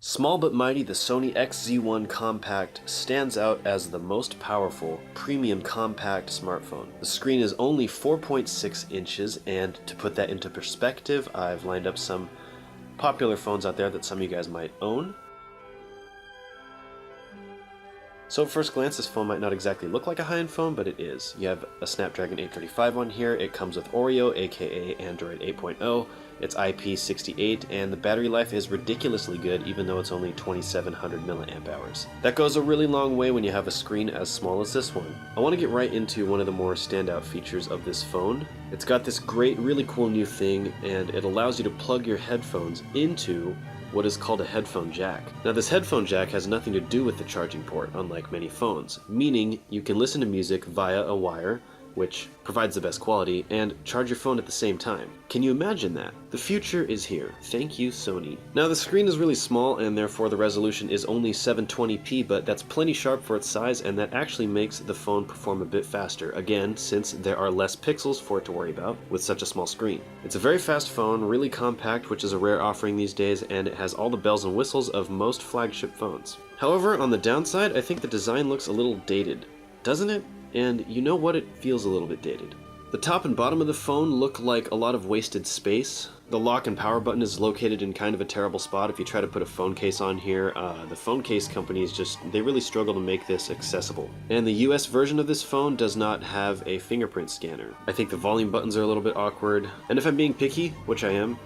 Small but mighty, the Sony XZ1 Compact stands out as the most powerful, premium compact smartphone. The screen is only 4.6 inches, and to put that into perspective, I've lined up some popular phones out there that some of you guys might own. So at first glance, this phone might not exactly look like a high-end phone, but it is. You have a Snapdragon 835 on here. It comes with Oreo, aka Android 8.0. It's IP68, and the battery life is ridiculously good, even though it's only 2700 milliamp hours. That goes a really long way when you have a screen as small as this one. I want to get right into one of the more standout features of this phone. It's got this great, really cool new thing, and it allows you to plug your headphones into what is called a headphone jack. Now, this headphone jack has nothing to do with the charging port, unlike many phones, meaning you can listen to music via a wire, which provides the best quality, and charge your phone at the same time. Can you imagine that? The future is here. Thank you, Sony. Now, the screen is really small, and therefore the resolution is only 720p, but that's plenty sharp for its size, and that actually makes the phone perform a bit faster, again, since there are less pixels for it to worry about with such a small screen. It's a very fast phone, really compact, which is a rare offering these days, and it has all the bells and whistles of most flagship phones. However, on the downside, I think the design looks a little dated, doesn't it? And you know what? It feels a little bit dated. The top and bottom of the phone look like a lot of wasted space. The lock and power button is located in kind of a terrible spot. If you try to put a phone case on here, the phone case companies they really struggle to make this accessible. And the US version of this phone does not have a fingerprint scanner. I think the volume buttons are a little bit awkward. And if I'm being picky, which I am,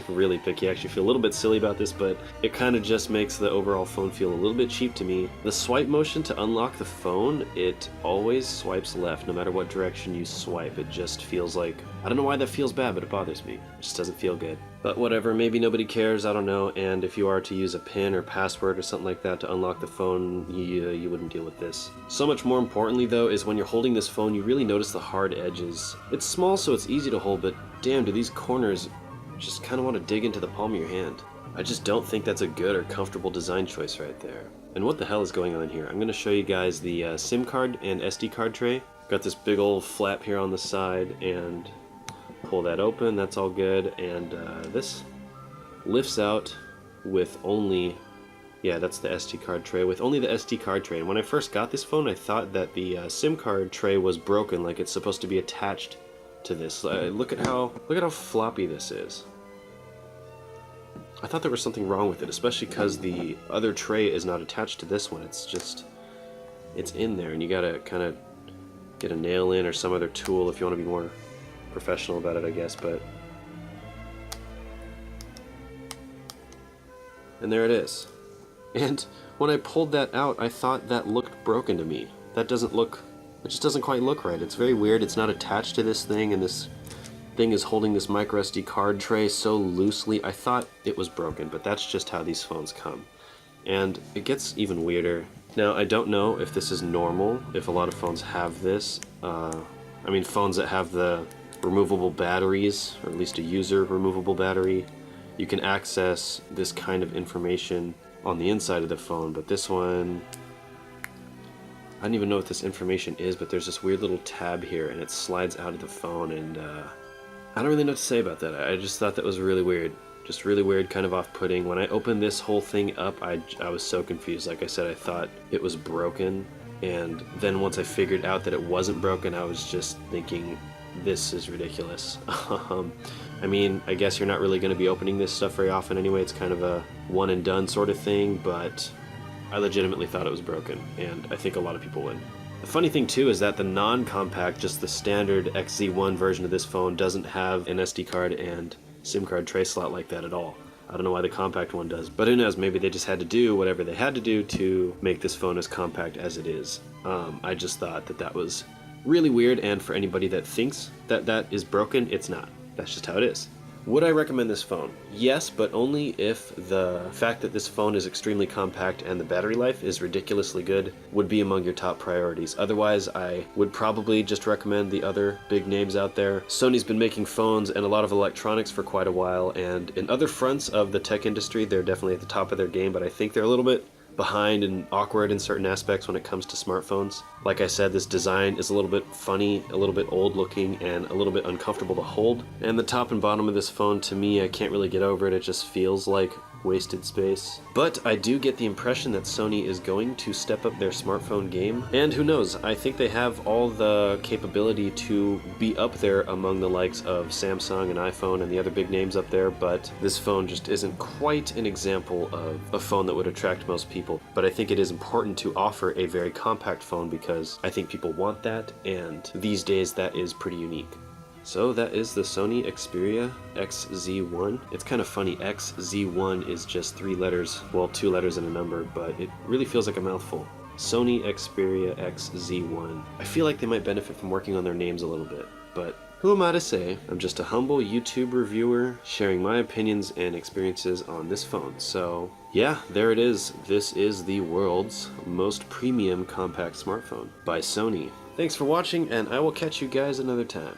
really picky, I actually feel a little bit silly about this, but it kind of just makes the overall phone feel a little bit cheap to me. The swipe motion to unlock the phone, it always swipes left, no matter what direction you swipe. It just feels like, I don't know why that feels bad, but it bothers me. It just doesn't feel good. But whatever, maybe nobody cares, I don't know, and if you are to use a PIN or password or something like that to unlock the phone, you wouldn't deal with this. So much more importantly though is when you're holding this phone, you really notice the hard edges. It's small so it's easy to hold, but damn, do these corners just kind of want to dig into the palm of your hand. I just don't think that's a good or comfortable design choice right there. And what the hell is going on here? I'm going to show you guys the SIM card and SD card tray. Got this big old flap here on the side, and pull that open, that's all good, and this lifts out with only, yeah, that's the SD card tray, with only the SD card tray. And when I first got this phone, I thought that the SIM card tray was broken, like it's supposed to be attached to this. Look at how floppy this is. I thought there was something wrong with it, especially because the other tray is not attached to this one. It's just, it's in there, and you gotta kind of get a nail in or some other tool if you want to be more professional about it, I guess. But and there it is. And when I pulled that out, I thought that looked broken to me. That doesn't look, it just doesn't quite look right. It's very weird. It's not attached to this thing, and this thing is holding this micro SD card tray so loosely. I thought it was broken, but that's just how these phones come. And it gets even weirder. Now, I don't know if this is normal, if a lot of phones have this. I mean, phones that have the removable batteries, or at least a user removable battery, you can access this kind of information on the inside of the phone, but this one, I don't even know what this information is, but there's this weird little tab here, and it slides out of the phone, and I don't really know what to say about that. I just thought that was really weird. Just really weird, kind of off-putting. When I opened this whole thing up, I was so confused. Like I said, I thought it was broken, and then once I figured out that it wasn't broken, I was just thinking, this is ridiculous. I mean, I guess you're not really going to be opening this stuff very often anyway. It's kind of a one and done sort of thing, but I legitimately thought it was broken, and I think a lot of people would. The funny thing too is that the non-compact, just the standard XZ1 version of this phone, doesn't have an SD card and SIM card tray slot like that at all. I don't know why the compact one does, but who knows, maybe they just had to do whatever they had to do to make this phone as compact as it is. I just thought that that was really weird, and for anybody that thinks that that is broken, it's not. That's just how it is. Would I recommend this phone? Yes, but only if the fact that this phone is extremely compact and the battery life is ridiculously good would be among your top priorities. Otherwise, I would probably just recommend the other big names out there. Sony's been making phones and a lot of electronics for quite a while, and in other fronts of the tech industry, they're definitely at the top of their game, but I think they're a little bit behind and awkward in certain aspects when it comes to smartphones. Like I said, this design is a little bit funny, a little bit old looking, and a little bit uncomfortable to hold. And the top and bottom of this phone, to me, I can't really get over it. It just feels like wasted space. But I do get the impression that Sony is going to step up their smartphone game, and who knows, I think they have all the capability to be up there among the likes of Samsung and iPhone and the other big names up there, but this phone just isn't quite an example of a phone that would attract most people. But I think it is important to offer a very compact phone because I think people want that, and these days that is pretty unique. So that is the Sony Xperia XZ1. It's kind of funny, XZ1 is just 3 letters, well 2 letters and a number, but it really feels like a mouthful. Sony Xperia XZ1. I feel like they might benefit from working on their names a little bit, but who am I to say? I'm just a humble YouTube reviewer sharing my opinions and experiences on this phone. So yeah, there it is. This is the world's most premium compact smartphone by Sony. Thanks for watching, and I will catch you guys another time.